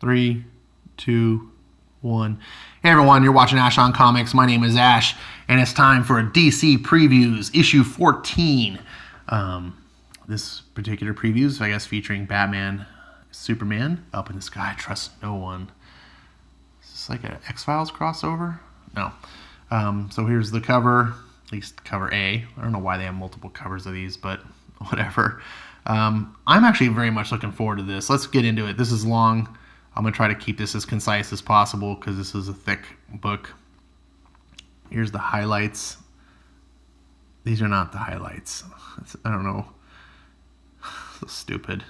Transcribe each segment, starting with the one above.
3, 2, 1. Hey everyone, you're watching Ash on Comics. My name is Ash, and it's time for a DC Previews, issue 14. This particular preview is, I guess, featuring Batman, Superman, Up in the Sky, Trust No One. Is this like an X-Files crossover? No. So here's the cover, at least cover A. I don't know why they have multiple covers of these, but whatever. I'm actually very much looking forward to this. Let's get into it. This is long. I'm going to try to keep this as concise as possible because this is a thick book. Here's the highlights. These are not the highlights. I don't know. So stupid.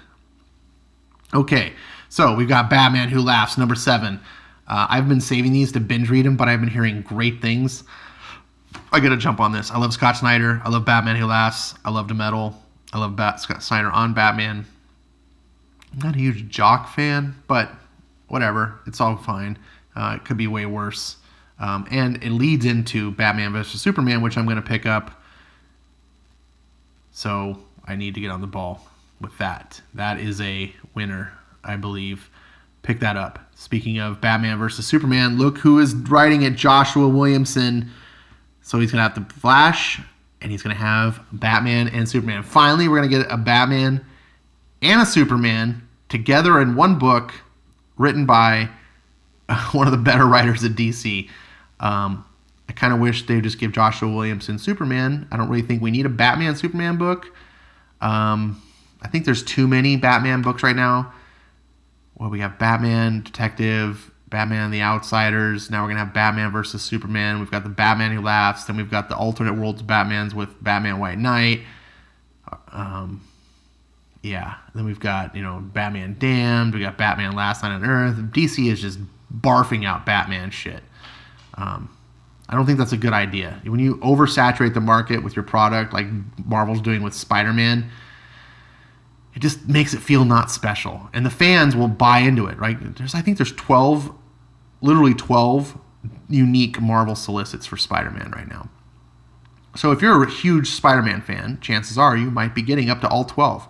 Okay, so we've got Batman Who Laughs, number 7. I've been saving these to binge read them, but I've been hearing great things. I got to jump on this. I love Scott Snyder. I love Batman Who Laughs. I love DeMetal. I love Scott Snyder on Batman. I'm not a huge Jock fan, but whatever. It's all fine. It could be way worse. And it leads into Batman vs. Superman, which I'm going to pick up. So I need to get on the ball with that. That is a winner, I believe. Pick that up. Speaking of Batman vs. Superman, look who is writing it, Joshua Williamson. So he's going to have the Flash, and he's going to have Batman and Superman. Finally, we're going to get a Batman and a Superman together in one book written by one of the better writers at DC. I kind of wish they would just give Joshua Williamson Superman. I don't really think we need a Batman-Superman book. I think there's too many Batman books right now. Well, we have Batman, Detective, Batman and the Outsiders. Now we're going to have Batman versus Superman. We've got the Batman Who Laughs. Then we've got the alternate worlds Batmans with Batman White Knight. Yeah. Then we've got, Batman Damned. We got Batman Last Night on Earth. DC is just barfing out Batman shit. I don't think that's a good idea. When you oversaturate the market with your product, like Marvel's doing with Spider-Man, it just makes it feel not special. And the fans will buy into it, right? I think there's 12 unique Marvel solicits for Spider-Man right now. So if you're a huge Spider-Man fan, chances are you might be getting up to all 12.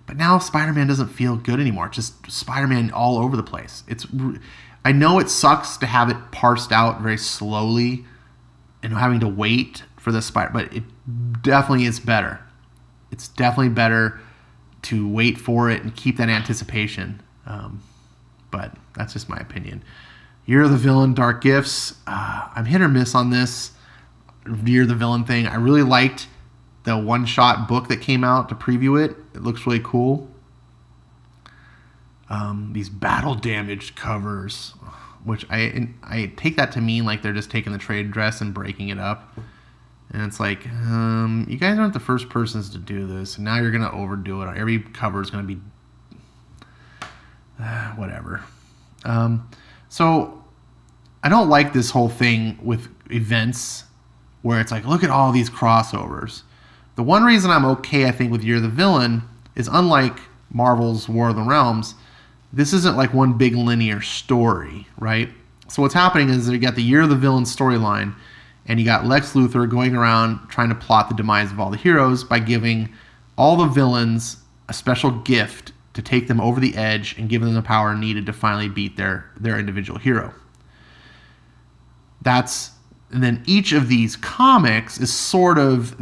But now Spider-Man doesn't feel good anymore. It's just Spider-Man all over the place. I know it sucks to have it parsed out very slowly and having to wait for the Spider, but it definitely is better. It's definitely better to wait for it and keep that anticipation. But that's just my opinion. Year of the Villain, Dark Gifts. I'm hit or miss on this Year of the Villain thing. I really liked the one-shot book that came out to preview it. It looks really cool. These battle-damaged covers, which I take that to mean like they're just taking the trade dress and breaking it up. And it's like, you guys aren't the first persons to do this. And now you're going to overdo it. Every cover is going to be whatever. So I don't like this whole thing with events where it's like, look at all these crossovers. The one reason I'm okay, I think, with Year of the Villain is unlike Marvel's War of the Realms, this isn't like one big linear story, right? So what's happening is you got the Year of the Villain storyline, and you got Lex Luthor going around trying to plot the demise of all the heroes by giving all the villains a special gift to take them over the edge and give them the power needed to finally beat their individual hero. And then each of these comics is sort of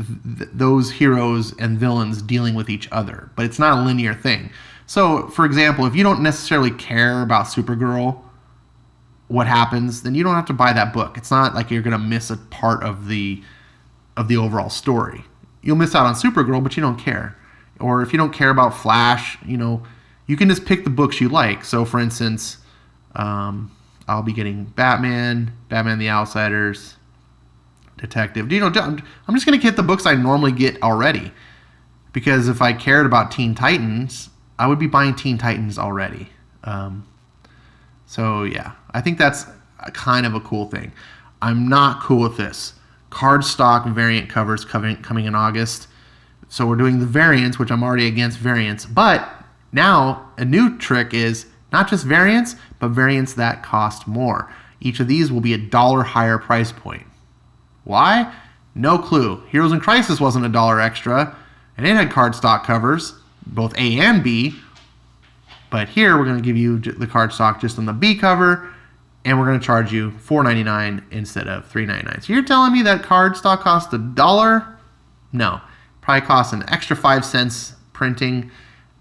those heroes and villains dealing with each other, but it's not a linear thing. So, for example, if you don't necessarily care about Supergirl, what happens, then you don't have to buy that book. It's not like you're going to miss a part of the overall story. You'll miss out on Supergirl, but you don't care. Or if you don't care about Flash, you can just pick the books you like. So, for instance, I'll be getting Batman the Outsiders, Detective. I'm just going to get the books I normally get already. Because if I cared about Teen Titans, I would be buying Teen Titans already. So, yeah, I think that's kind of a cool thing. I'm not cool with this. Cardstock variant covers coming in August. So we're doing the variants, which I'm already against variants. But now a new trick is not just variants, but variants that cost more. Each of these will be $1 higher price point. Why? No clue. Heroes in Crisis wasn't $1 extra, and it had cardstock covers, both A and B. But here we're going to give you the cardstock just on the B cover, and we're going to charge you $4.99 instead of $3.99. So you're telling me that cardstock costs $1? No, probably costs an extra 5 cents printing,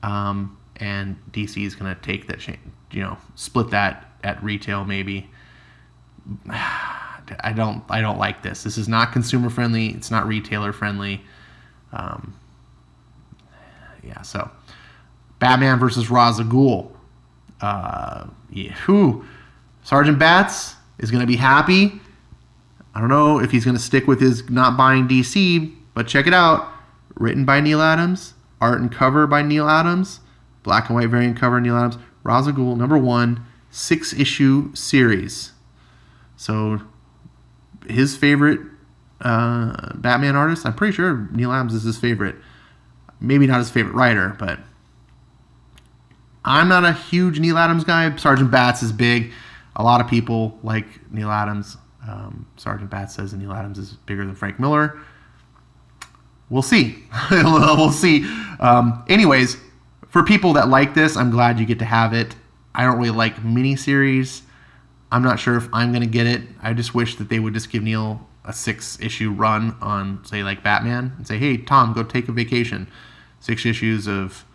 and DC is going to take that, split that at retail maybe. I don't like this. This is not consumer friendly. It's not retailer friendly. So Batman versus Ra's al Ghul. Sergeant Bats is going to be happy. I don't know if he's going to stick with his not buying DC, but check it out. Written by Neil Adams, art and cover by Neil Adams, black and white variant cover Neil Adams. Ra's al Ghul, #1, 6-issue series. So his favorite Batman artist, I'm pretty sure Neil Adams is his favorite. Maybe not his favorite writer, but I'm not a huge Neil Adams guy. Sergeant Bats is big. A lot of people like Neil Adams. Sergeant Bats says that Neil Adams is bigger than Frank Miller. We'll see. We'll see. Anyways, for people that like this, I'm glad you get to have it. I don't really like miniseries. I'm not sure if I'm going to get it. I just wish that they would just give Neil a 6-issue run on, say, like Batman, and say, hey, Tom, go take a vacation. 6 issues of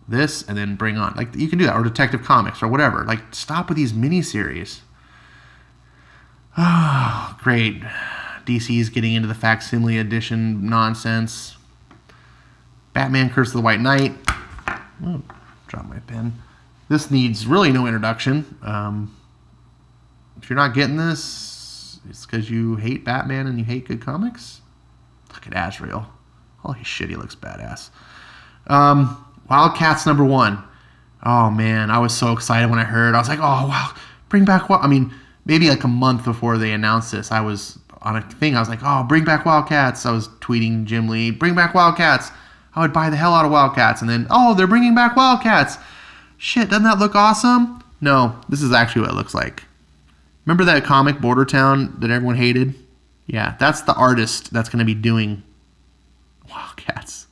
this, and then bring on. Like, you can do that, or Detective Comics, or whatever. Like, stop with these miniseries. Oh, great. DC's getting into the facsimile edition nonsense. Batman Curse of the White Knight. Oh, drop my pen. This needs really no introduction. If you're not getting this, it's because you hate Batman and you hate good comics. Look at Azrael. Holy shit, he looks badass. Wildcats #1. Oh, man, I was so excited when I heard. I was like, oh, wow, bring back what? I mean, maybe like a month before they announced this, I was on a thing. I was like, oh, bring back Wildcats. I was tweeting Jim Lee, bring back Wildcats. I would buy the hell out of Wildcats. And then, oh, they're bringing back Wildcats. Shit, doesn't that look awesome? No, this is actually what it looks like. Remember that comic Border Town that everyone hated? Yeah, that's the artist that's going to be doing Wildcats.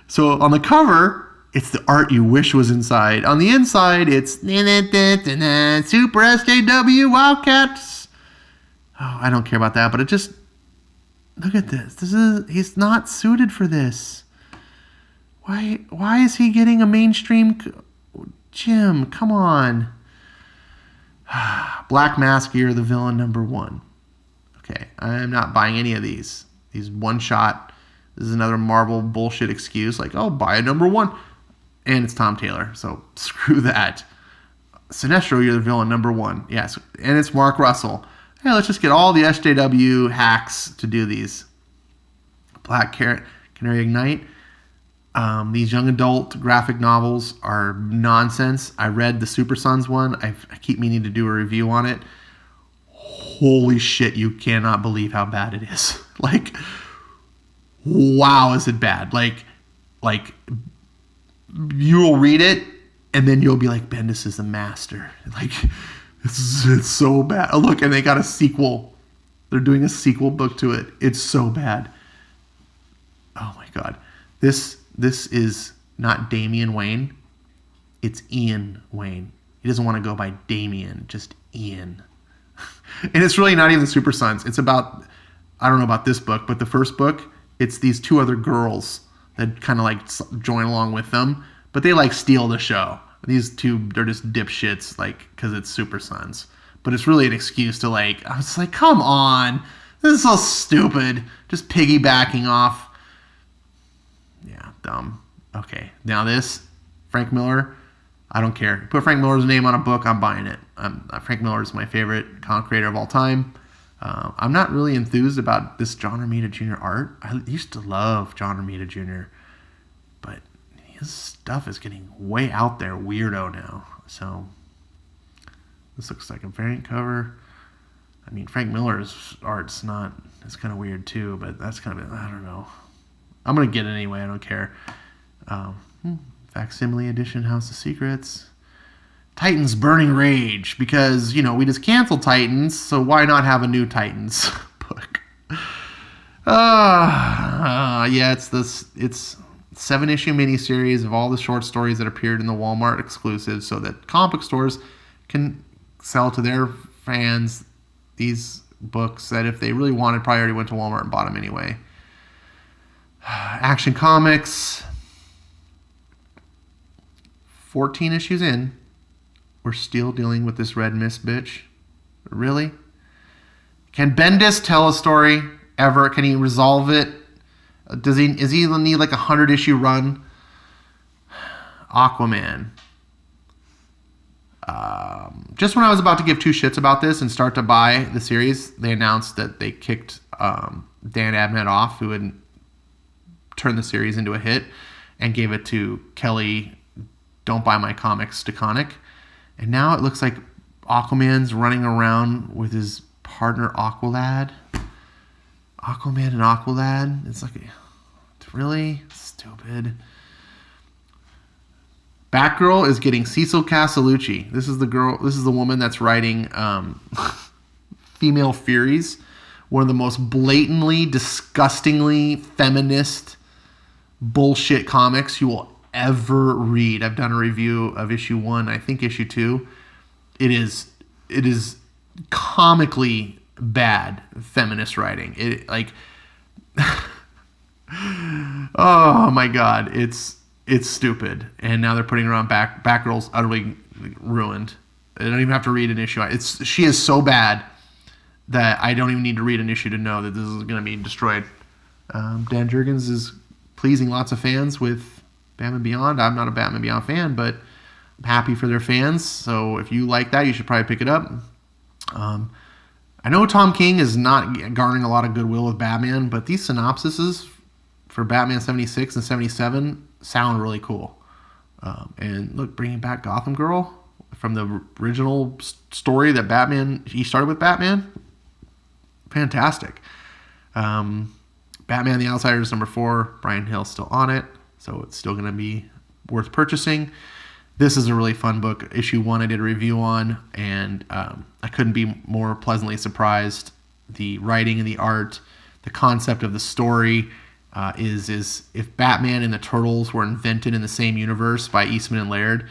So on the cover, it's the art you wish was inside. On the inside, it's Super SJW Wildcats. Oh, I don't care about that, but it just, look at this. He's not suited for this. Why is he getting a mainstream? Jim, come on. Black Mask, you're the villain #1. Okay, I'm not buying any of these. These one shot. This is another Marvel bullshit excuse. Like, oh, buy a #1. And it's Tom Taylor, so screw that. Sinestro, you're the villain #1. Yes, and it's Mark Russell. Hey, let's just get all the SJW hacks to do these. Black Canary Ignite. These young adult graphic novels are nonsense. I read the Super Sons one. I keep meaning to do a review on it. Holy shit, you cannot believe how bad it is. Like, wow, is it bad? Like you'll read it, and then you'll be like, Bendis is the master. Like, it's so bad. Oh, look, and they got a sequel. They're doing a sequel book to it. It's so bad. Oh my god. This is not Damian Wayne. It's Ian Wayne. He doesn't want to go by Damian, just Ian. And it's really not even Super Sons. It's about, I don't know about this book, but the first book, it's these 2 other girls that kind of like join along with them, but they like steal the show. These 2, they're just dipshits, like, because it's Super Sons. But it's really an excuse to, like, I was like, come on. This is so stupid. Just piggybacking off. Yeah, dumb. Okay, now this, Frank Miller, I don't care. Put Frank Miller's name on a book, I'm buying it. Frank Miller is my favorite comic creator of all time. I'm not really enthused about this John Romita Jr. art. I used to love John Romita Jr., but his stuff is getting way out there weirdo now. So this looks like a variant cover. I mean, Frank Miller's art's not, it's kind of weird too, but that's kind of, I don't know. I'm going to get it anyway. I don't care. Facsimile edition, House of Secrets. Titans Burning Rage, because, we just canceled Titans, so why not have a new Titans book? Yeah, it's 7-issue miniseries of all the short stories that appeared in the Walmart exclusives so that comic book stores can sell to their fans these books that if they really wanted, probably already went to Walmart and bought them anyway. Action Comics, 14 issues in, we're still dealing with this Red Mist bitch. Really? Can Bendis tell a story ever? Can he resolve it? Is he need like a 100-issue run? Aquaman. Just when I was about to give two shits about this and start to buy the series, they announced that they kicked Dan Abnett off, who had turned the series into a hit, and gave it to Kelly Don't Buy My Comics DeConnick. And now it looks like Aquaman's running around with his partner Aqualad. Aquaman and Aqualad. It's like, it's really stupid. Batgirl is getting Cecil Castellucci. This is the woman that's writing Female Furies, one of the most blatantly, disgustingly feminist bullshit comics you will ever read. I've done a review of issue 1, I think issue 2. It is comically bad feminist writing. It like oh my god, it's stupid. And now they're putting her on Batgirl's utterly ruined. I don't even have to read an issue. She is so bad that I don't even need to read an issue to know that this is going to be destroyed. Dan Jurgens is pleasing lots of fans with Batman Beyond. I'm not a Batman Beyond fan, but I'm happy for their fans. So if you like that, you should probably pick it up. I know Tom King is not garnering a lot of goodwill with Batman, but these synopsises for Batman 76 and 77 sound really cool. And look, bringing back Gotham Girl from the original story that he started with Batman. Fantastic. Batman the Outsiders #4, Brian Hill's still on it, so it's still going to be worth purchasing. This is a really fun book. Issue 1 I did a review on, and I couldn't be more pleasantly surprised. The writing and the art, the concept of the story is if Batman and the Turtles were invented in the same universe by Eastman and Laird,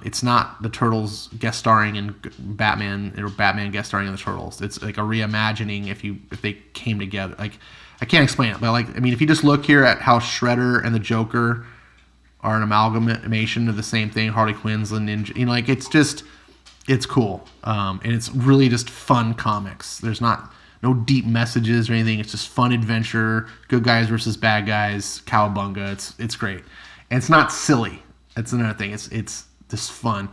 it's not the Turtles guest starring in Batman or Batman guest starring in the Turtles. It's like a reimagining if they came together. Like, I can't explain it, but if you just look here at how Shredder and the Joker are an amalgamation of the same thing, Harley Quinn's the Ninja, it's cool. And it's really just fun comics. There's no deep messages or anything. It's just fun adventure, good guys versus bad guys, cowabunga. It's great. And it's not silly. That's another thing. It's just fun.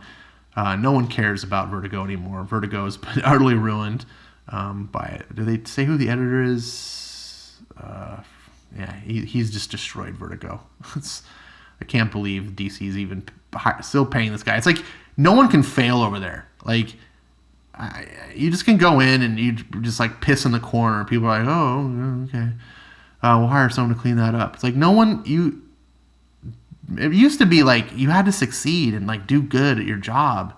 No one cares about Vertigo anymore. Vertigo is utterly ruined by it. Do they say who the editor is? He's just destroyed Vertigo. I can't believe DC's even still paying this guy. It's like no one can fail over there. Like, you just can go in and you just like piss in the corner. People are like, oh, okay. We'll hire someone to clean that up. It's like it used to be like you had to succeed and like do good at your job.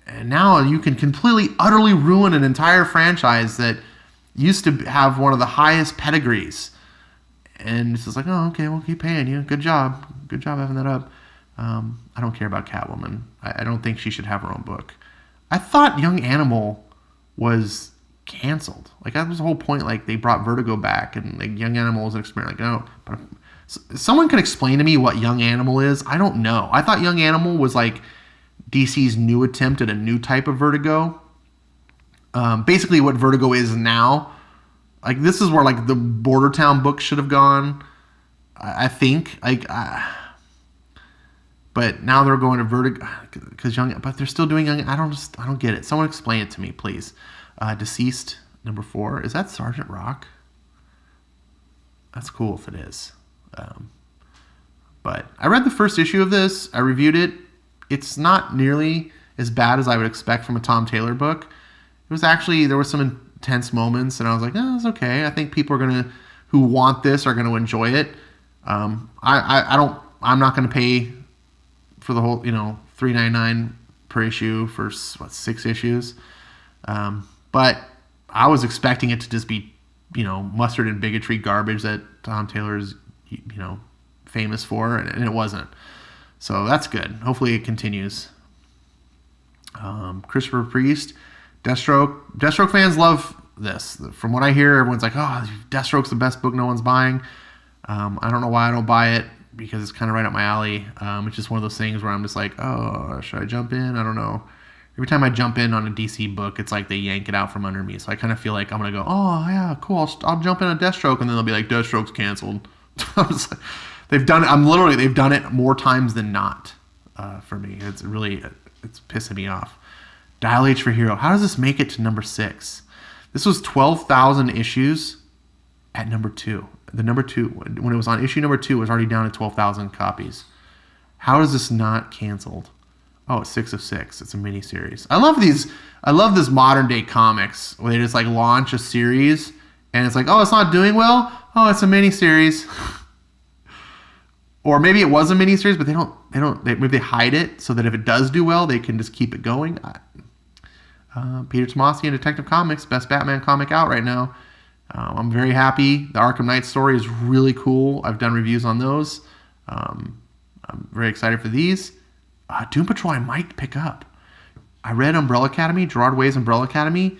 And now you can completely, utterly ruin an entire franchise that used to have one of the highest pedigrees. And it's just like, oh, okay, we'll keep paying you. Good job. Good job having that up. I don't care about Catwoman. I don't think she should have her own book. I thought Young Animal was canceled. Like, that was the whole point. Like, they brought Vertigo back, and like, Young Animal was an experiment. Like, no. But someone could explain to me what Young Animal is. I don't know. I thought Young Animal was like DC's new attempt at a new type of Vertigo. Basically what Vertigo is now. Like, this is where like the Border Town books should have gone, I think. But now they're going to Vertigo but they're still doing Young. I don't get it. Someone explain it to me, please. Deceased #4, is that Sergeant Rock? That's cool if it is. But I read the first issue of this. I reviewed it. It's not nearly as bad as I would expect from a Tom Taylor book. It was actually, there were some intense moments, and I was like, it's okay. I think people who want this are gonna enjoy it. I'm not gonna pay for the whole, $3.99 per issue for 6 issues. But I was expecting it to just be, mustard and bigotry garbage that Tom Taylor's, famous for, and it wasn't. So that's good. Hopefully it continues. Christopher Priest, Deathstroke. Deathstroke fans love this. From what I hear, everyone's like, oh, Deathstroke's the best book no one's buying. I don't know why I don't buy it, because it's kind of right up my alley. It's just one of those things where I'm just like, oh, should I jump in? I don't know. Every time I jump in on a DC book, it's like they yank it out from under me. So I kind of feel like I'm going to go, oh, yeah, cool. I'll jump in on Deathstroke. And then they'll be like, Deathstroke's canceled. I'm just like, they've done it more times than not for me. It's pissing me off. Dial H for Hero. How does this make it to number 6? This was 12,000 issues at number 2. The number 2, when it was on issue number 2, it was already down to 12,000 copies. How is this not canceled? Oh, it's 6 of 6. It's a mini series. I love this modern day comics where they just like launch a series and it's like, oh, it's not doing well. Oh, it's a mini series. Or maybe it was a mini series, but maybe they hide it so that if it does do well, they can just keep it going. Peter Tomasi and Detective Comics, best Batman comic out right now. I'm very happy. The Arkham Knight story is really cool. I've done reviews on those. I'm very excited for these. Doom Patrol I might pick up. I read Umbrella Academy, Gerard Way's Umbrella Academy.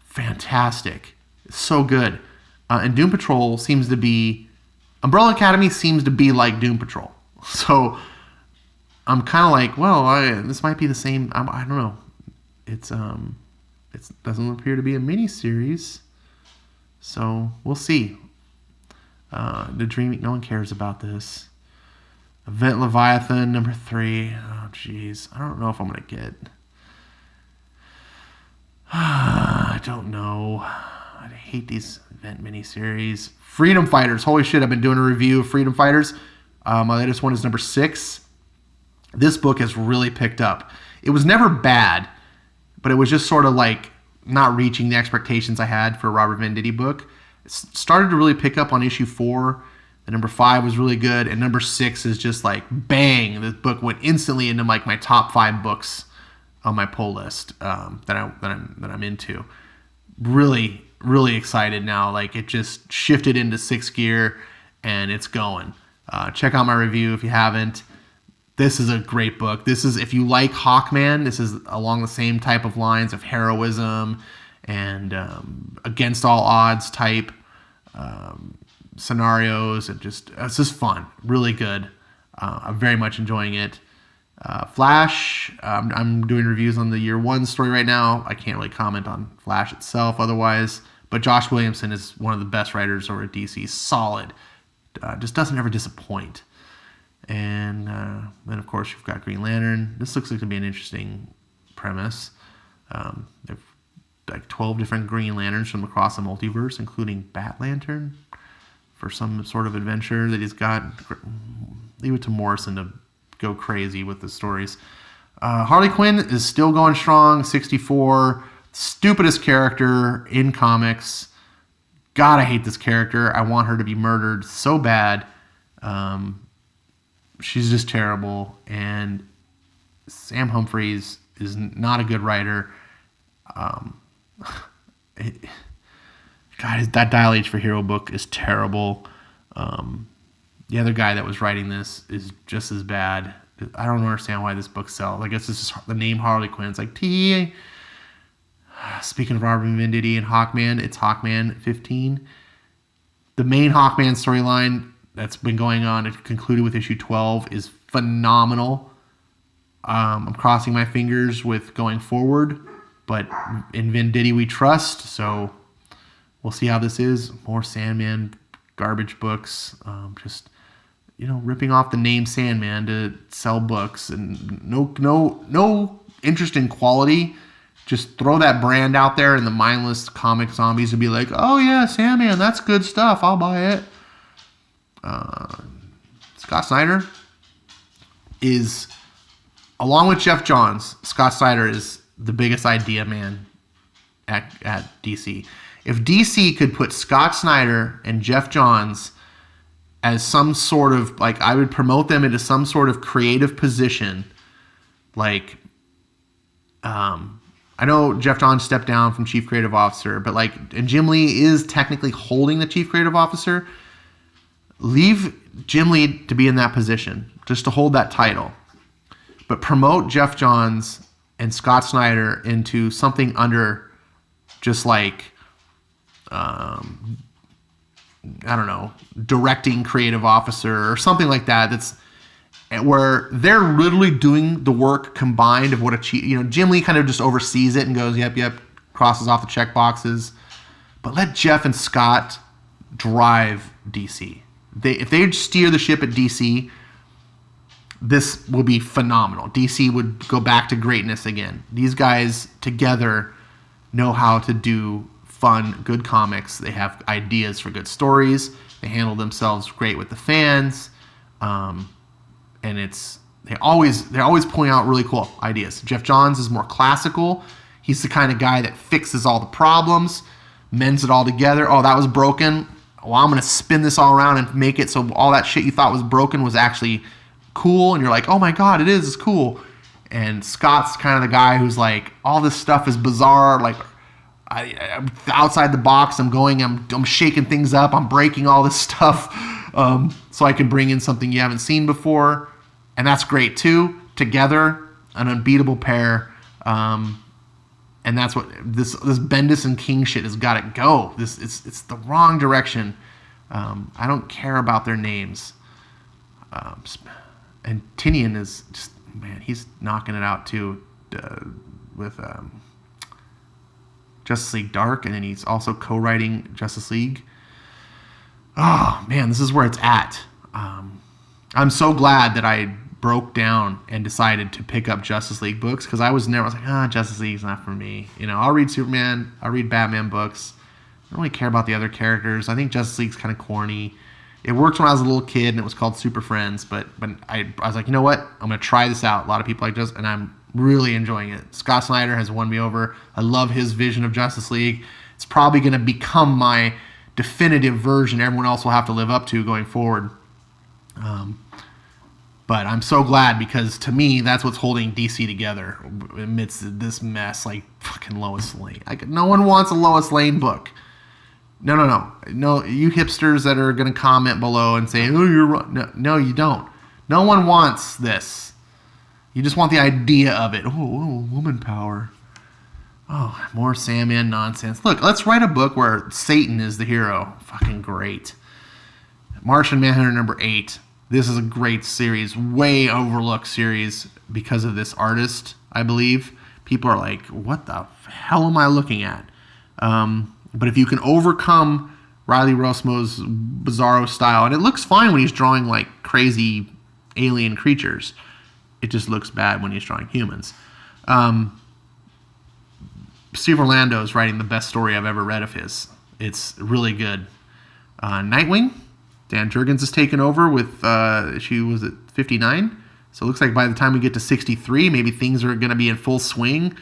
Fantastic. It's so good. And Doom Patrol Umbrella Academy seems to be like Doom Patrol. So I'm kind of like, well, this might be the same. I don't know. It doesn't appear to be a mini series. So we'll see. The Dreaming, no one cares about this. Event Leviathan, number 3. Oh, jeez. I don't know if I'm going to get... I don't know. I hate these event miniseries. Freedom Fighters. Holy shit, I've been doing a review of Freedom Fighters. My latest one is number 6. This book has really picked up. It was never bad, but it was just sort of like not reaching the expectations I had for a Robert Venditti book. It started to really pick up on issue 4. The number 5 was really good, and number 6 is just like bang. This book went instantly into like my top 5 books on my pull list that I'm into. Really, really excited now. Like it just shifted into 6th gear, and it's going. Check out my review if you haven't. This is a great book. This is, if you like Hawkman, this is along the same type of lines of heroism and against all odds type scenarios. It's just fun. Really good. I'm very much enjoying it. Flash, I'm doing reviews on the year 1 story right now. I can't really comment on Flash itself otherwise, but Josh Williamson is one of the best writers over at DC. Solid. Just doesn't ever disappoint. And then, of course, you've got Green Lantern. This looks like to be an interesting premise. They've like 12 different Green Lanterns from across the multiverse, including Bat Lantern, for some sort of adventure that he's got. Leave it to Morrison to go crazy with the stories. Harley Quinn is still going strong, 64. Stupidest character in comics. God, I hate this character. I want her to be murdered so bad. She's just terrible. And Sam Humphries is not a good writer. God, that Dial H for Hero book is terrible. The other guy that was writing this is just as bad. I don't understand why this book sells. I guess this is the name Harley Quinn. It's like T. Speaking of Robert Venditti and Hawkman, it's Hawkman 15. The main Hawkman storyline that's been going on, it concluded with issue 12, is phenomenal. I'm crossing my fingers with going forward, but in Venditti we trust, so we'll see how this is. More Sandman garbage books, just ripping off the name Sandman to sell books, and no interest in quality. Just throw that brand out there, and the mindless comic zombies would be like, "Oh yeah, Sandman, that's good stuff. I'll buy it." Scott Snyder is, along with Jeff Johns, Scott Snyder is the biggest idea man at DC. If DC could put Scott Snyder and Jeff Johns as some sort of, like, I would promote them into some sort of creative position. Like, I know Jeff Johns stepped down from Chief Creative Officer, but and Jim Lee is technically holding the Chief Creative Officer. leave Jim Lee to be in that position, just to hold that title, but promote Geoff Johns and Scott Snyder into something under just like, I don't know, directing creative officer or something like that. That's where they're literally doing the work combined of what Jim Lee kind of just oversees it and goes, yep, crosses off the check boxes. But let Geoff and Scott drive DC. If they steer the ship at DC, this will be phenomenal. DC would go back to greatness again. These guys together know how to do fun, good comics. They have ideas for good stories. They handle themselves great with the fans. And they're always pulling out really cool ideas. Geoff Johns is more classical. He's the kind of guy that fixes all the problems, mends it all together. Oh, that was broken. Well, I'm going to spin this all around and make it so all that shit you thought was broken was actually cool. And you're like, oh my God, it's cool. And Scott's kind of the guy who's like, all this stuff is bizarre. Like, I'm outside the box. I'm shaking things up. I'm breaking all this stuff so I can bring in something you haven't seen before. And that's great too. Together, an unbeatable pair. And that's what this Bendis and King shit has got to go. It's the wrong direction. I don't care about their names. And Tinian is just, man, he's knocking it out too with Justice League Dark, and then he's also co-writing Justice League. Oh man, this is where it's at. I'm so glad that I broke down and decided to pick up Justice League books, because I was like, Justice League's not for me. I'll read Superman, I'll read Batman books. I don't really care about the other characters. I think Justice League's kind of corny. It worked when I was a little kid and it was called Super Friends, but I was like, you know what? I'm going to try this out. A lot of people like this, and I'm really enjoying it. Scott Snyder has won me over. I love his vision of Justice League. It's probably going to become my definitive version everyone else will have to live up to going forward. But I'm so glad, because to me, that's what's holding DC together amidst this mess, like fucking Lois Lane. No one wants a Lois Lane book. No, you hipsters that are going to comment below and say, oh, you're wrong. No, you don't. No one wants this. You just want the idea of it. Oh, woman power. Oh, more Sandman nonsense. Look, let's write a book where Satan is the hero. Fucking great. Martian Manhunter #8. This is a great series, way overlooked series because of this artist, I believe. People are like, what the hell am I looking at? But if you can overcome Riley Rossmo's bizarro style, and it looks fine when he's drawing like crazy alien creatures. It just looks bad when he's drawing humans. Steve Orlando is writing the best story I've ever read of his. It's really good. Nightwing, Dan Jurgens has taken over with, she was at 59. So it looks like by the time we get to 63, maybe things are going to be in full swing.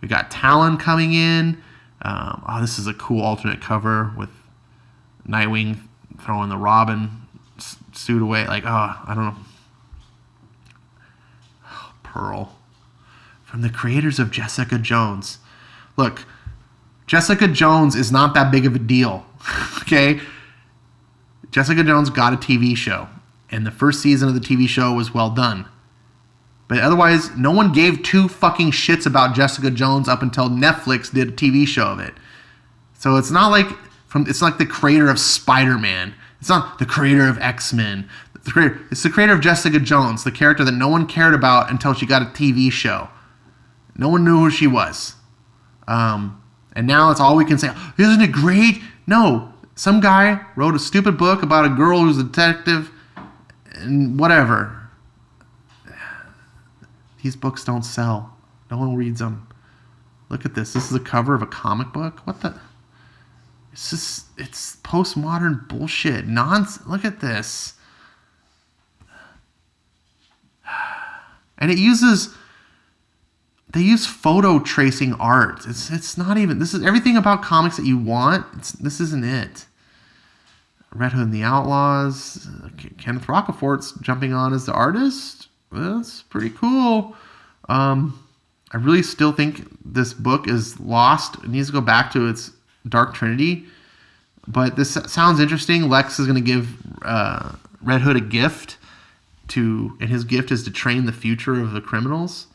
We got Talon coming in. This is a cool alternate cover with Nightwing throwing the Robin suit away. I don't know. Pearl. From the creators of Jessica Jones. Look, Jessica Jones is not that big of a deal. Okay? Jessica Jones got a TV show, and the first season of the TV show was well done. But otherwise, no one gave two fucking shits about Jessica Jones up until Netflix did a TV show of it. So it's not like it's like the creator of Spider-Man. It's not the creator of X-Men. It's the creator of Jessica Jones, the character that no one cared about until she got a TV show. No one knew who she was. And now it's all we can say. Isn't it great? No. Some guy wrote a stupid book about a girl who's a detective and whatever. These books don't sell. No one reads them. Look at this. This is a cover of a comic book. What the? It's postmodern bullshit. Nonsense. Look at this. And they use photo tracing art. It's not even, this is everything about comics that you want. This isn't it. Red Hood and the Outlaws. Kenneth Rocafort's jumping on as the artist. That's pretty cool. I really still think this book is lost. It needs to go back to its Dark Trinity. But this sounds interesting. Lex is going to give Red Hood a gift and his gift is to train the future of the criminals.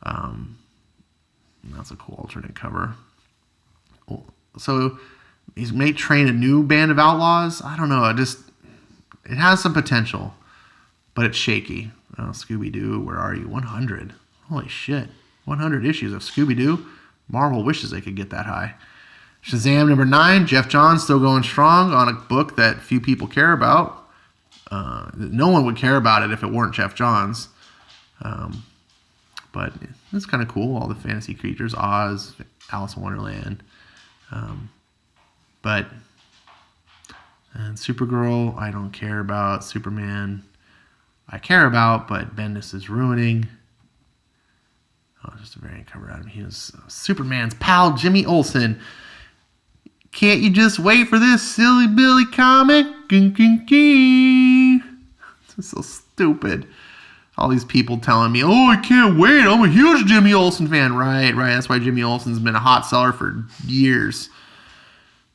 That's a cool alternate cover. So he may train a new band of outlaws. I don't know. It has some potential, but it's shaky. Oh, Scooby-Doo, where are you? 100. Holy shit. 100 issues of Scooby-Doo. Marvel wishes they could get that high. Shazam number 9. Jeff Johns still going strong on a book that few people care about. No one would care about it if it weren't Jeff Johns. But it's kind of cool. All the fantasy creatures. Oz, Alice in Wonderland. And Supergirl, I don't care about. Superman, I care about, but Bendis is ruining. Oh, just a variant cover out of him. He was Superman's pal, Jimmy Olsen. Can't you just wait for this silly Billy comic? This is so stupid. All these people telling me, oh, I can't wait. I'm a huge Jimmy Olsen fan. Right. That's why Jimmy Olsen's been a hot seller for years.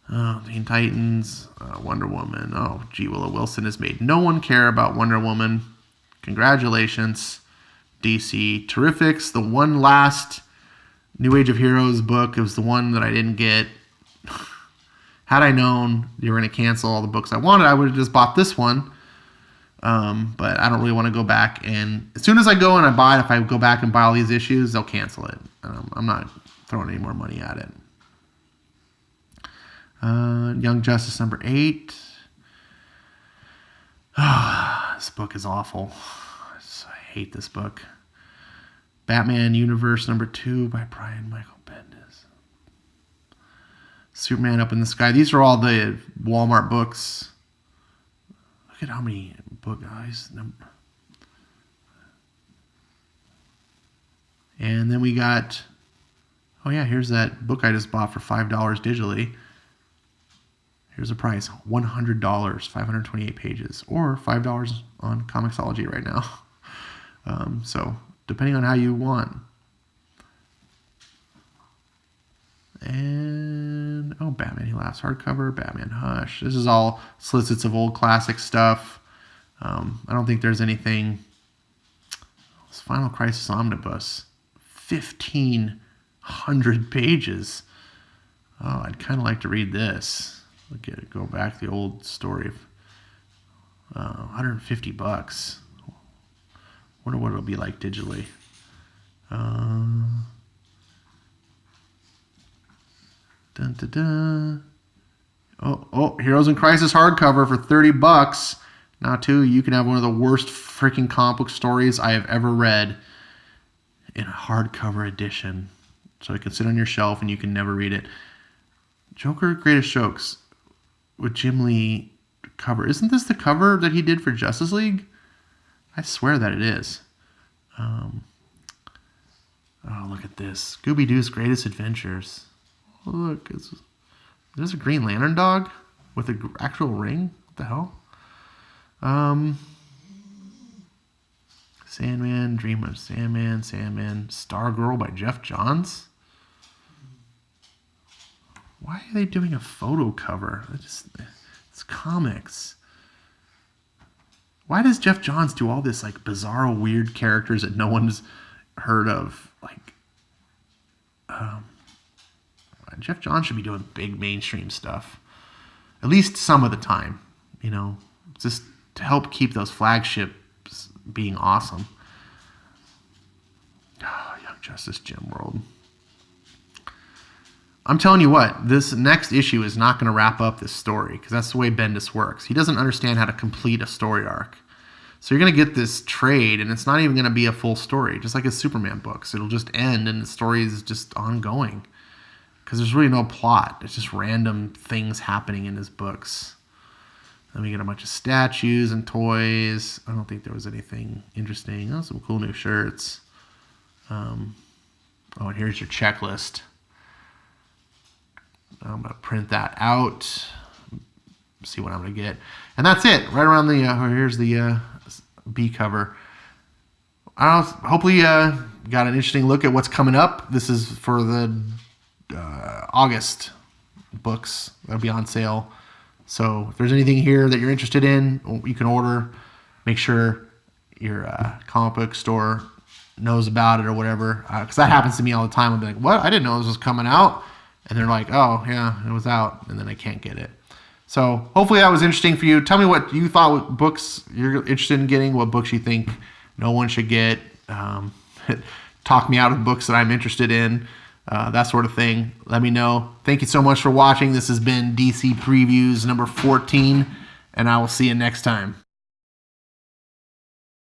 Oh, Teen Titans, Wonder Woman. Oh, G. Willow Wilson has made no one care about Wonder Woman. Congratulations, DC. Terrifics, the one last New Age of Heroes book. It was the one that I didn't get. Had I known you were going to cancel all the books I wanted, I would have just bought this one. But I don't really want to go back. And as soon as I go and I buy it, if I go back and buy all these issues, they'll cancel it. I'm not throwing any more money at it. Young Justice number 8. This book is awful. I hate this book. Batman Universe number 2 by Brian Michael Bendis. Superman Up in the Sky. These are all the Walmart books. Look at how many book guys. And then we got, oh yeah, here's that book I just bought for $5 digitally. Here's the price, $100, 528 pages, or $5 on Comixology right now. So depending on how you want. And, oh, Batman He Laughs hardcover, Batman Hush. This is all solicits of old classic stuff. I don't think there's anything. This Final Crisis Omnibus, 1,500 pages. Oh, I'd kind of like to read this. Look at it, go back to the old story of $150. Wonder what it'll be like digitally. Dun, dun, dun. Oh, Heroes in Crisis hardcover for $30. Now, too, you can have one of the worst freaking comic book stories I have ever read in a hardcover edition. So it can sit on your shelf and you can never read it. Joker Greatest Jokes with Jim Lee cover. Isn't this the cover that he did for Justice League? I swear that it is. Oh, look at this. Scooby-Doo's Greatest Adventures. Look, there's a Green Lantern dog with an actual ring. What the hell? Sandman, Dream of Sandman, Stargirl by Jeff Johns. Why are they doing a photo cover? It's comics. Why does Jeff Johns do all this like bizarro, weird characters that no one's heard of? Like, Jeff Johns should be doing big mainstream stuff, at least some of the time. You know, just to help keep those flagships being awesome. Oh, Young Justice Gem World. I'm telling you what, this next issue is not going to wrap up this story because that's the way Bendis works. He doesn't understand how to complete a story arc. So you're going to get this trade, and it's not even going to be a full story, just like his Superman books. It'll just end, and the story is just ongoing because there's really no plot. It's just random things happening in his books. Then we get a bunch of statues and toys. I don't think there was anything interesting. Oh, some cool new shirts. And here's your checklist. I'm going to print that out, see what I'm going to get. And that's it. Right around the, here's the B cover. Hopefully you got an interesting look at what's coming up. This is for the August books. That'll be on sale So if there's anything here that you're interested in, you can order. Make sure your comic book store knows about it or whatever, because that happens to me all the time. I'll be like, what? I didn't know this was coming out. And they're like, oh, yeah, it was out. And then I can't get it. So hopefully that was interesting for you. Tell me what you thought, what books you're interested in getting, what books you think no one should get. Talk me out of books that I'm interested in, that sort of thing. Let me know. Thank you so much for watching. This has been DC Previews number 14, and I will see you next time.